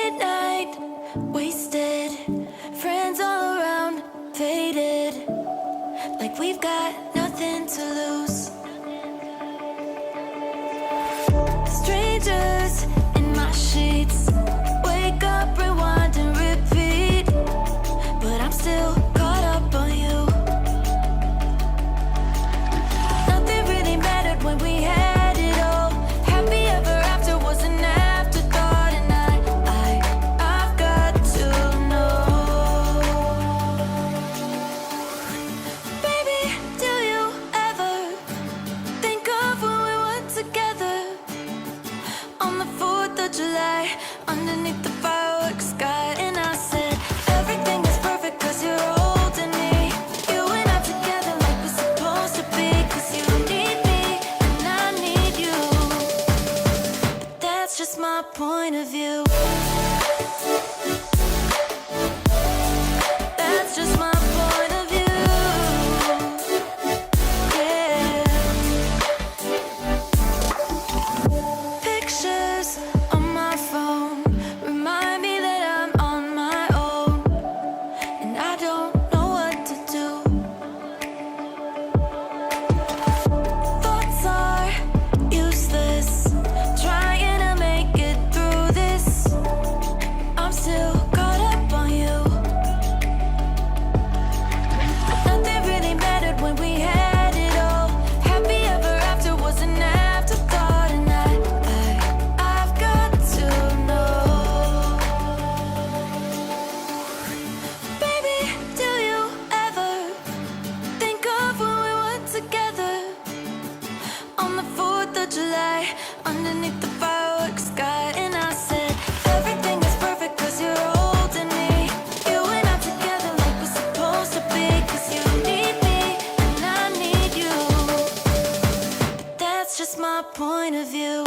late night, wasted, friends all around, faded, like we've got nothing to lose. Strangers in my sheets, wake up, rewind and repeat, but I'm still caught up on you. Nothing really mattered when we had it all. Happy ever after was an afterthought, and I've got to know. Baby, do you ever think of when we were together on the 4th of July, underneath the fireworks sky? And I said, everything is perfect cause you're holding me. You and I together like we're supposed to be, cause you need me and I need you. But that's just my point of view. That's just my point of view. Yeah. Pictures on my phone remind me that I'm on my own, and I don't know what to do. Thoughts are useless, trying to make it through this. I'm still caught up on you. Nothing really mattered when we had it all. Happy ever after was an afterthought, and I've got to know. Baby, do you ever think of when we were together on the 4th of July, underneath the fireworks sky? And I said, everything is perfect cause you're holding me. You and I together like we're supposed to be, cause you need me and I need you. But that's just my point of view.